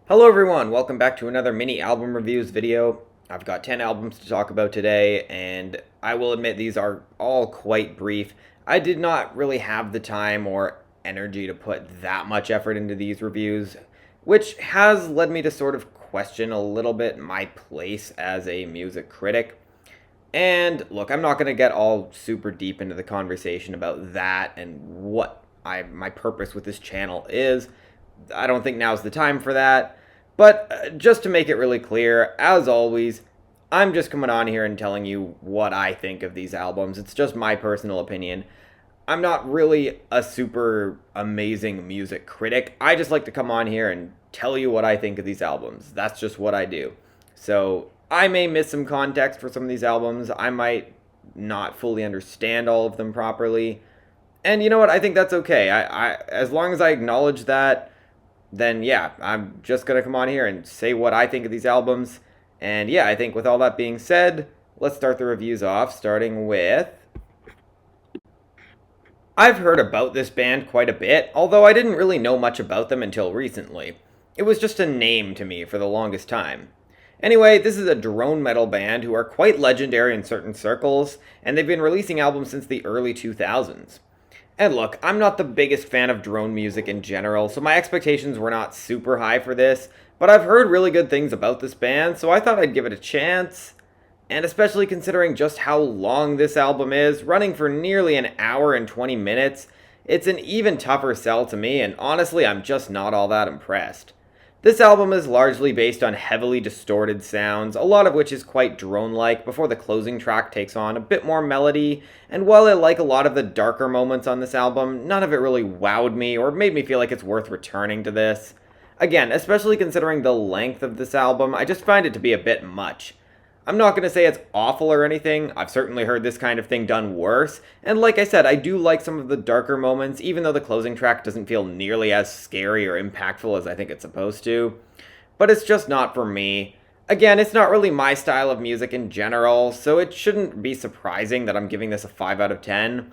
Hello everyone, welcome back to another mini album reviews video. I've got 10 albums to talk about today, and I will admit these are all quite brief. I did not really have the time or energy to put that much effort into these reviews, which has led me to sort of question a little bit my place as a music critic. And look, I'm not going to get all super deep into the conversation about that and what my purpose with this channel is. I don't think now's the time for that. But just to make it really clear, as always, I'm just coming on here and telling you what I think of these albums. It's just my personal opinion. I'm not really a super amazing music critic. I just like to come on here and tell you what I think of these albums. That's just what I do. So I may miss some context for some of these albums. I might not fully understand all of them properly. And you know what? I think that's okay. As long as I acknowledge that, then yeah, I'm just going to come on here and say what I think of these albums. And yeah, I think with all that being said, let's start the reviews off, starting with... I've heard about this band quite a bit, although I didn't really know much about them until recently. It was just a name to me for the longest time. Anyway, this is a drone metal band who are quite legendary in certain circles, and they've been releasing albums since the early 2000s. And look, I'm not the biggest fan of drone music in general, so my expectations were not super high for this, but I've heard really good things about this band, so I thought I'd give it a chance. And especially considering just how long this album is, running for nearly an hour and 20 minutes, it's an even tougher sell to me, and honestly, I'm just not all that impressed. This album is largely based on heavily distorted sounds, a lot of which is quite drone-like before the closing track takes on a bit more melody, and while I like a lot of the darker moments on this album, none of it really wowed me or made me feel like it's worth returning to this. Again, especially considering the length of this album, I just find it to be a bit much. I'm not going to say it's awful or anything. I've certainly heard this kind of thing done worse. And like I said, I do like some of the darker moments, even though the closing track doesn't feel nearly as scary or impactful as I think it's supposed to. But it's just not for me. Again, it's not really my style of music in general, so it shouldn't be surprising that I'm giving this a 5 out of 10.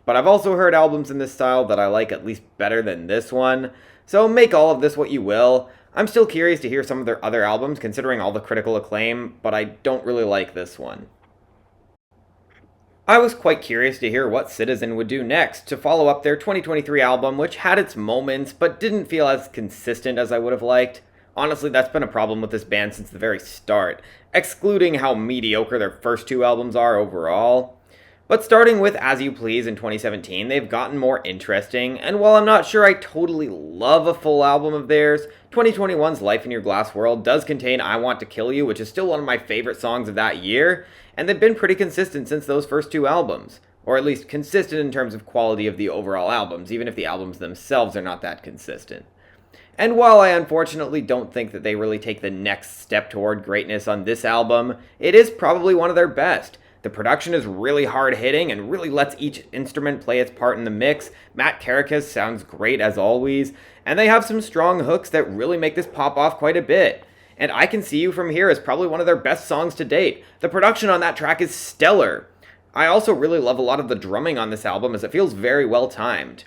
But I've also heard albums in this style that I like at least better than this one. So make all of this what you will. I'm still curious to hear some of their other albums, considering all the critical acclaim, but I don't really like this one. I was quite curious to hear what Citizen would do next, to follow up their 2023 album, which had its moments, but didn't feel as consistent as I would have liked. Honestly, that's been a problem with this band since the very start, excluding how mediocre their first two albums are overall. But starting with As You Please in 2017, they've gotten more interesting, and while I'm not sure I totally love a full album of theirs, 2021's Life in Your Glass World does contain I Want to Kill You, which is still one of my favorite songs of that year, and they've been pretty consistent since those first two albums. Or at least consistent in terms of quality of the overall albums, even if the albums themselves are not that consistent. And while I unfortunately don't think that they really take the next step toward greatness on this album, it is probably one of their best. The production is really hard-hitting and really lets each instrument play its part in the mix. Matt Caracas sounds great as always, and they have some strong hooks that really make this pop off quite a bit. And I Can See You From Here is probably one of their best songs to date. The production on that track is stellar. I also really love a lot of the drumming on this album as it feels very well timed.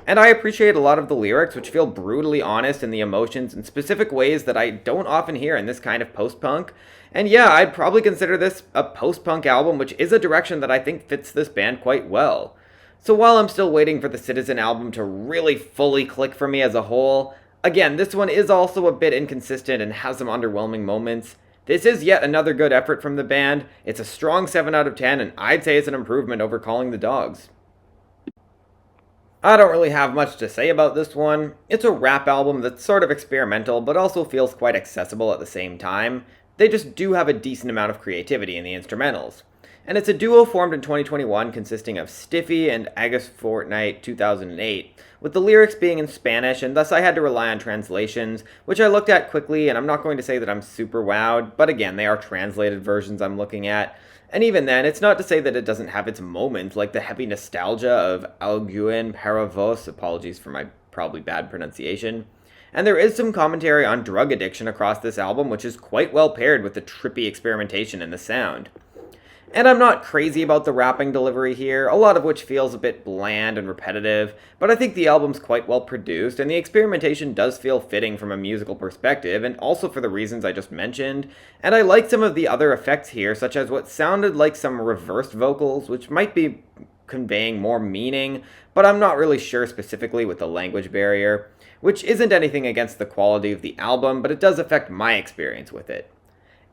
And I appreciate a lot of the lyrics, which feel brutally honest in the emotions in specific ways that I don't often hear in this kind of post-punk. And yeah, I'd probably consider this a post-punk album, which is a direction that I think fits this band quite well. So while I'm still waiting for the Citizen album to really fully click for me as a whole, again, this one is also a bit inconsistent and has some underwhelming moments. This is yet another good effort from the band. It's a strong 7 out of 10, and I'd say it's an improvement over Calling the Dogs. I don't really have much to say about this one. It's a rap album that's sort of experimental, but also feels quite accessible at the same time. They just do have a decent amount of creativity in the instrumentals. And it's a duo formed in 2021 consisting of Stiffy and Agus Fortnite 2008, with the lyrics being in Spanish, and thus I had to rely on translations, which I looked at quickly, and I'm not going to say that I'm super wowed, but again, they are translated versions I'm looking at. And even then, it's not to say that it doesn't have its moments, like the heavy nostalgia of Alguien para vos, apologies for my probably bad pronunciation. And there is some commentary on drug addiction across this album, which is quite well paired with the trippy experimentation in the sound. And I'm not crazy about the rapping delivery here, a lot of which feels a bit bland and repetitive, but I think the album's quite well produced, and the experimentation does feel fitting from a musical perspective, and also for the reasons I just mentioned, and I like some of the other effects here, such as what sounded like some reversed vocals, which might be conveying more meaning, but I'm not really sure specifically with the language barrier, which isn't anything against the quality of the album, but it does affect my experience with it.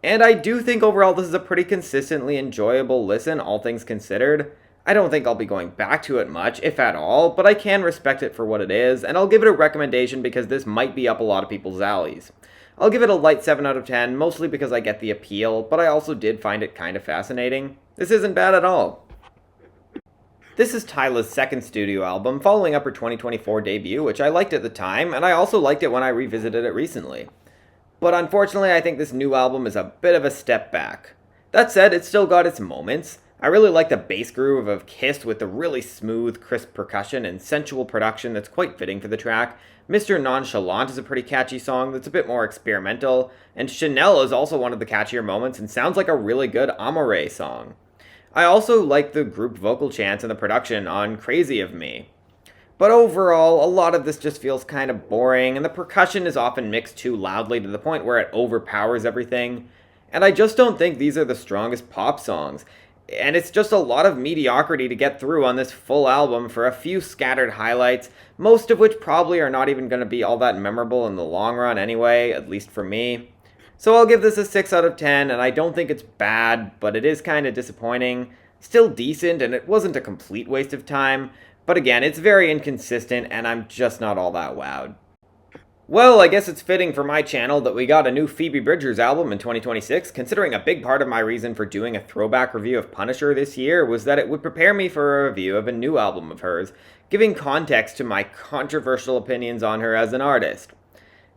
And I do think overall this is a pretty consistently enjoyable listen, all things considered. I don't think I'll be going back to it much, if at all, but I can respect it for what it is, and I'll give it a recommendation because this might be up a lot of people's alleys. I'll give it a light 7 out of 10, mostly because I get the appeal, but I also did find it kind of fascinating. This isn't bad at all. This is Tyla's second studio album, following up her 2024 debut, which I liked at the time, and I also liked it when I revisited it recently. But unfortunately, I think this new album is a bit of a step back. That said, it's still got its moments. I really like the bass groove of Kiss with the really smooth, crisp percussion and sensual production that's quite fitting for the track. Mr. Nonchalant is a pretty catchy song that's a bit more experimental, and Chanel is also one of the catchier moments and sounds like a really good Amore song. I also like the group vocal chants and the production on Crazy of Me. But overall, a lot of this just feels kind of boring, and the percussion is often mixed too loudly to the point where it overpowers everything. And I just don't think these are the strongest pop songs. And it's just a lot of mediocrity to get through on this full album for a few scattered highlights, most of which probably are not even going to be all that memorable in the long run anyway, at least for me. So I'll give this a 6 out of 10, and I don't think it's bad, but it is kind of disappointing. Still decent, and it wasn't a complete waste of time. But again, it's very inconsistent, and I'm just not all that wowed. Well, I guess it's fitting for my channel that we got a new Phoebe Bridgers album in 2026, considering a big part of my reason for doing a throwback review of Punisher this year was that it would prepare me for a review of a new album of hers, giving context to my controversial opinions on her as an artist.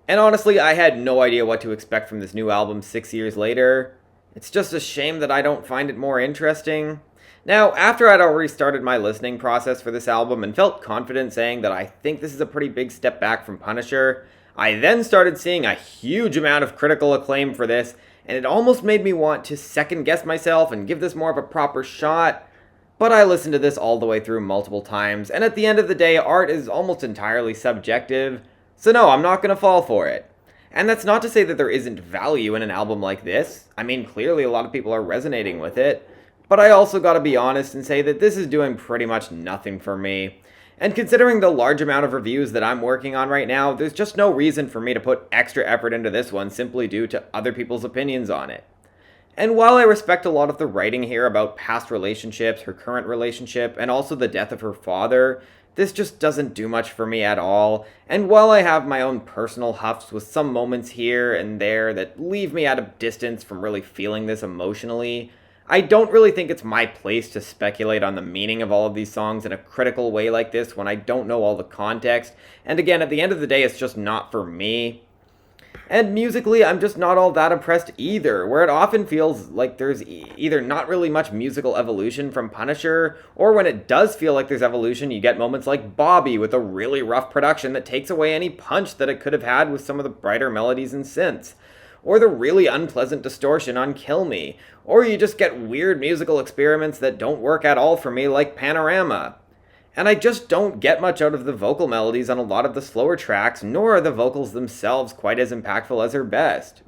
And honestly, I had no idea what to expect from this new album 6 years later. It's just a shame that I don't find it more interesting. Now, after I'd already started my listening process for this album and felt confident saying that I think this is a pretty big step back from Punisher, I then started seeing a huge amount of critical acclaim for this, and it almost made me want to second guess myself and give this more of a proper shot. But I listened to this all the way through multiple times, and at the end of the day, art is almost entirely subjective, so no, I'm not going to fall for it. And that's not to say that there isn't value in an album like this. I mean, clearly a lot of people are resonating with it. But I also gotta be honest and say that this is doing pretty much nothing for me. And considering the large amount of reviews that I'm working on right now, there's just no reason for me to put extra effort into this one simply due to other people's opinions on it. And while I respect a lot of the writing here about past relationships, her current relationship, and also the death of her father, this just doesn't do much for me at all. And while I have my own personal huffs with some moments here and there that leave me at a distance from really feeling this emotionally, I don't really think it's my place to speculate on the meaning of all of these songs in a critical way like this when I don't know all the context, and again, at the end of the day, it's just not for me. And musically, I'm just not all that impressed either, where it often feels like there's either not really much musical evolution from Punisher, or when it does feel like there's evolution, you get moments like Bobby with a really rough production that takes away any punch that it could have had with some of the brighter melodies and synths. Or the really unpleasant distortion on Kill Me, or you just get weird musical experiments that don't work at all for me like Panorama. And I just don't get much out of the vocal melodies on a lot of the slower tracks, nor are the vocals themselves quite as impactful as her best.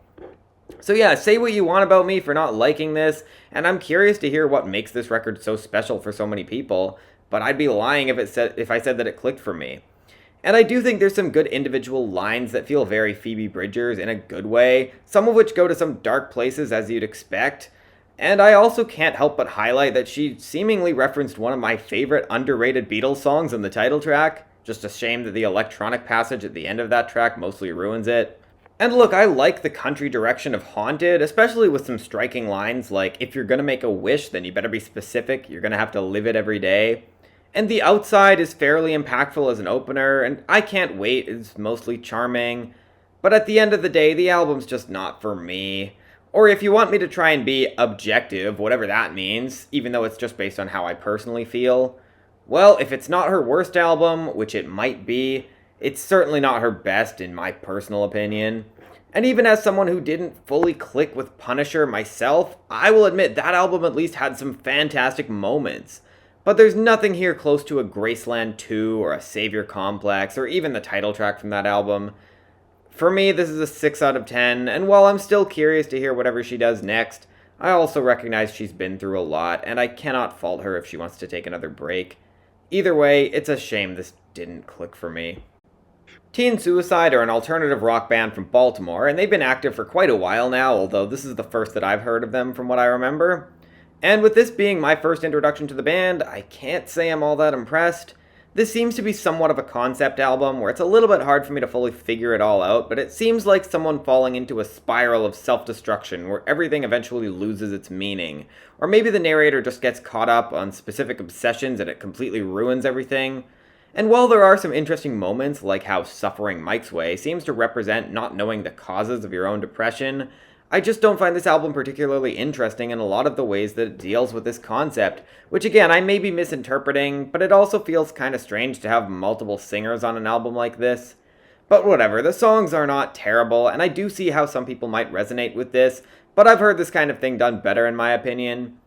So yeah, say what you want about me for not liking this, and I'm curious to hear what makes this record so special for so many people, but I'd be lying if I said that it clicked for me. And I do think there's some good individual lines that feel very Phoebe Bridgers in a good way, some of which go to some dark places as you'd expect. And I also can't help but highlight that she seemingly referenced one of my favorite underrated Beatles songs in the title track. Just a shame that the electronic passage at the end of that track mostly ruins it. And look, I like the country direction of Haunted, especially with some striking lines like, if you're gonna make a wish, then you better be specific, you're gonna have to live it every day. And The Outside is fairly impactful as an opener, and I Can't Wait is mostly charming. But at the end of the day, the album's just not for me. Or if you want me to try and be objective, whatever that means, even though it's just based on how I personally feel, well, if it's not her worst album, which it might be, it's certainly not her best in my personal opinion. And even as someone who didn't fully click with Punisher myself, I will admit that album at least had some fantastic moments. But there's nothing here close to a Graceland 2 or a Savior Complex or even the title track from that album. For me, this is a 6 out of 10, and while I'm still curious to hear whatever she does next, I also recognize she's been through a lot, and I cannot fault her if she wants to take another break. Either way, it's a shame this didn't click for me. Teen Suicide are an alternative rock band from Baltimore, and they've been active for quite a while now, although this is the first that I've heard of them from what I remember. And with this being my first introduction to the band, I can't say I'm all that impressed. This seems to be somewhat of a concept album where it's a little bit hard for me to fully figure it all out, but it seems like someone falling into a spiral of self-destruction where everything eventually loses its meaning. Or maybe the narrator just gets caught up on specific obsessions and it completely ruins everything. And while there are some interesting moments, like how Suffering Mike's Way seems to represent not knowing the causes of your own depression, I just don't find this album particularly interesting in a lot of the ways that it deals with this concept, which again, I may be misinterpreting, but it also feels kind of strange to have multiple singers on an album like this. But whatever, the songs are not terrible, and I do see how some people might resonate with this, but I've heard this kind of thing done better in my opinion.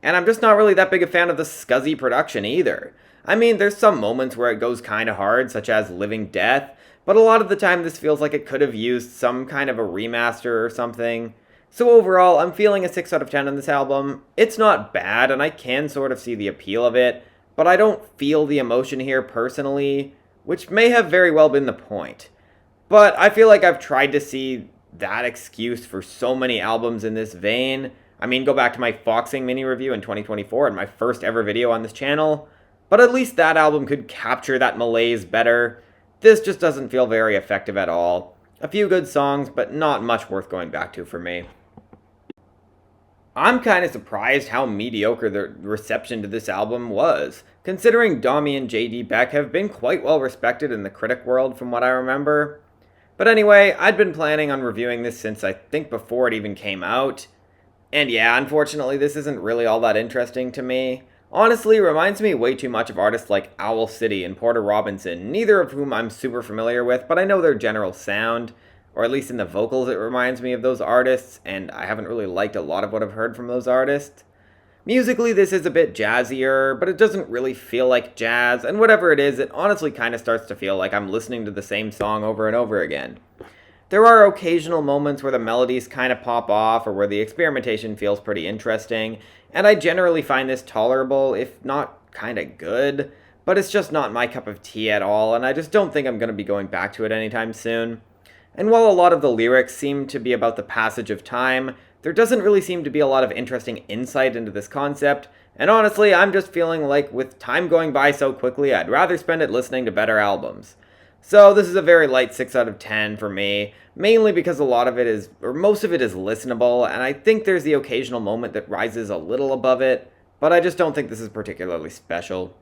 And I'm just not really that big a fan of the scuzzy production either. I mean, there's some moments where it goes kinda hard, such as Living Death, but a lot of the time this feels like it could have used some kind of a remaster or something. So overall, I'm feeling a 6 out of 10 on this album. It's not bad, and I can sort of see the appeal of it, but I don't feel the emotion here personally, which may have very well been the point. But I feel like I've tried to see that excuse for so many albums in this vein. I mean, go back to my Foxing mini review in 2024 and my first ever video on this channel, but at least that album could capture that malaise better. This just doesn't feel very effective at all. A few good songs, but not much worth going back to for me. I'm kind of surprised how mediocre the reception to this album was, considering Domi and JD Beck have been quite well respected in the critic world from what I remember. But anyway, I'd been planning on reviewing this since I think before it even came out. And yeah, unfortunately this isn't really all that interesting to me. Honestly, it reminds me way too much of artists like Owl City and Porter Robinson, neither of whom I'm super familiar with, but I know their general sound, or at least in the vocals it reminds me of those artists, and I haven't really liked a lot of what I've heard from those artists. Musically, this is a bit jazzier, but it doesn't really feel like jazz, and whatever it is, it honestly kind of starts to feel like I'm listening to the same song over and over again. There are occasional moments where the melodies kind of pop off, or where the experimentation feels pretty interesting, and I generally find this tolerable, if not kind of good, but it's just not my cup of tea at all, and I just don't think I'm going to be going back to it anytime soon. And while a lot of the lyrics seem to be about the passage of time, there doesn't really seem to be a lot of interesting insight into this concept, and honestly, I'm just feeling like with time going by so quickly, I'd rather spend it listening to better albums. So this is a very light 6 out of 10 for me, mainly because a lot of it is, or most of it is listenable, and I think there's the occasional moment that rises a little above it, but I just don't think this is particularly special.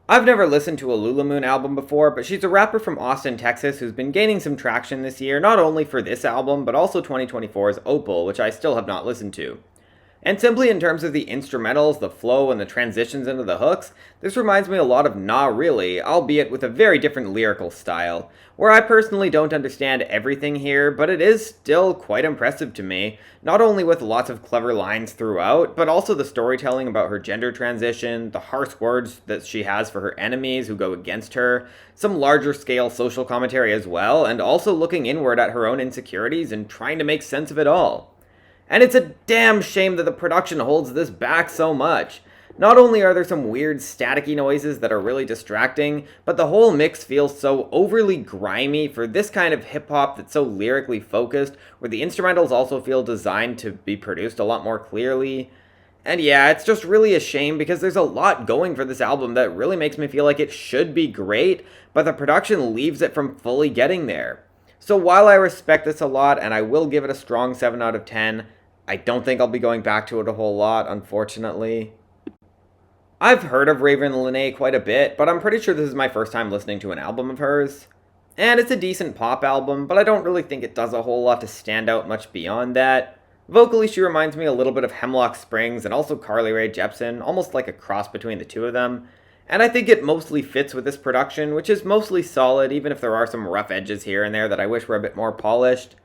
I've never listened to a Lulamoon album before, but she's a rapper from Austin, Texas who's been gaining some traction this year, not only for this album, but also 2024's Opal, which I still have not listened to. And simply in terms of the instrumentals, the flow, and the transitions into the hooks, this reminds me a lot of Nah Really, albeit with a very different lyrical style, where I personally don't understand everything here, but it is still quite impressive to me, not only with lots of clever lines throughout, but also the storytelling about her gender transition, the harsh words that she has for her enemies who go against her, some larger scale social commentary as well, and also looking inward at her own insecurities and trying to make sense of it all. And it's a damn shame that the production holds this back so much. Not only are there some weird staticky noises that are really distracting, but the whole mix feels so overly grimy for this kind of hip-hop that's so lyrically focused, where the instrumentals also feel designed to be produced a lot more clearly. And yeah, it's just really a shame because there's a lot going for this album that really makes me feel like it should be great, but the production leaves it from fully getting there. So while I respect this a lot, and I will give it a strong 7 out of 10, I don't think I'll be going back to it a whole lot, unfortunately. I've heard of Ravyn and Lenae quite a bit, but I'm pretty sure this is my first time listening to an album of hers. And it's a decent pop album, but I don't really think it does a whole lot to stand out much beyond that. Vocally, she reminds me a little bit of Hemlock Springs and also Carly Rae Jepsen, almost like a cross between the two of them. And I think it mostly fits with this production, which is mostly solid, even if there are some rough edges here and there that I wish were a bit more polished.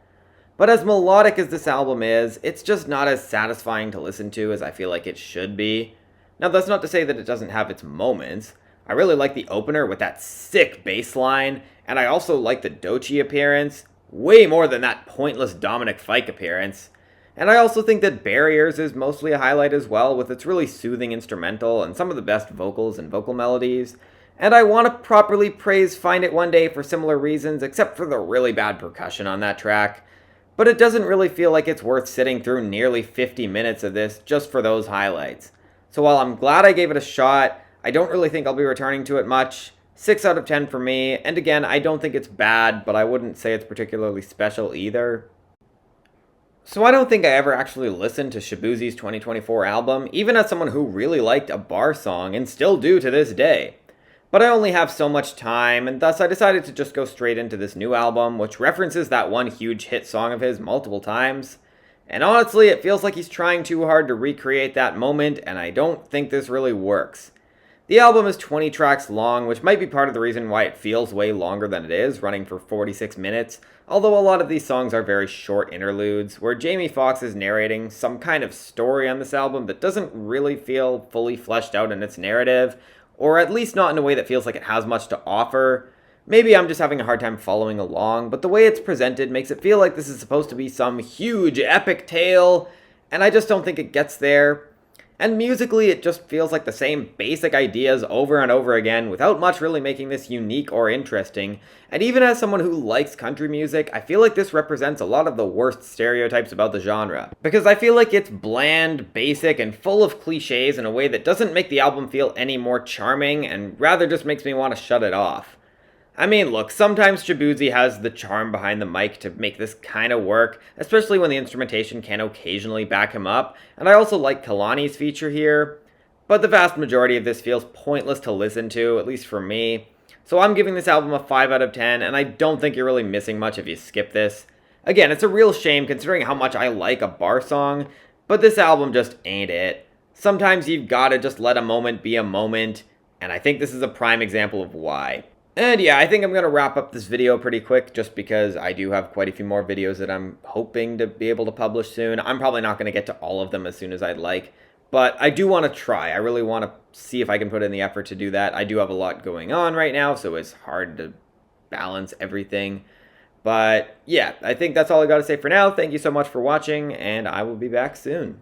But as melodic as this album is, it's just not as satisfying to listen to as I feel like it should be. Now, that's not to say that it doesn't have its moments. I really like the opener with that sick bass line, and I also like the Doechii appearance, way more than that pointless Dominic Fike appearance. And I also think that Barriers is mostly a highlight as well, with its really soothing instrumental and some of the best vocals and vocal melodies. And I want to properly praise Find It One Day for similar reasons, except for the really bad percussion on that track. But it doesn't really feel like it's worth sitting through nearly 50 minutes of this just for those highlights. So while I'm glad I gave it a shot, I don't really think I'll be returning to it much. 6 out of 10 for me, and again, I don't think it's bad, but I wouldn't say it's particularly special either. So I don't think I ever actually listened to Shaboozey's 2024 album, even as someone who really liked a bar song, and still do to this day. But I only have so much time, and thus I decided to just go straight into this new album, which references that one huge hit song of his multiple times. And honestly, it feels like he's trying too hard to recreate that moment, and I don't think this really works. The album is 20 tracks long, which might be part of the reason why it feels way longer than it is, running for 46 minutes, although a lot of these songs are very short interludes, where Jamie Foxx is narrating some kind of story on this album that doesn't really feel fully fleshed out in its narrative, or at least not in a way that feels like it has much to offer. Maybe I'm just having a hard time following along, but the way it's presented makes it feel like this is supposed to be some huge epic tale, and I just don't think it gets there. And musically, it just feels like the same basic ideas over and over again, without much really making this unique or interesting. And even as someone who likes country music, I feel like this represents a lot of the worst stereotypes about the genre. Because I feel like it's bland, basic, and full of cliches in a way that doesn't make the album feel any more charming, and rather just makes me want to shut it off. I mean, look, sometimes Shaboozey has the charm behind the mic to make this kind of work, especially when the instrumentation can occasionally back him up, and I also like Kalani's feature here, but the vast majority of this feels pointless to listen to, at least for me. So I'm giving this album a 5 out of 10, and I don't think you're really missing much if you skip this. Again, it's a real shame considering how much I like a bar song, but this album just ain't it. Sometimes you've gotta just let a moment be a moment, and I think this is a prime example of why. And yeah, I think I'm going to wrap up this video pretty quick just because I do have quite a few more videos that I'm hoping to be able to publish soon. I'm probably not going to get to all of them as soon as I'd like, but I do want to try. I really want to see if I can put in the effort to do that. I do have a lot going on right now, so it's hard to balance everything. But yeah, I think that's all I got to say for now. Thank you so much for watching, and I will be back soon.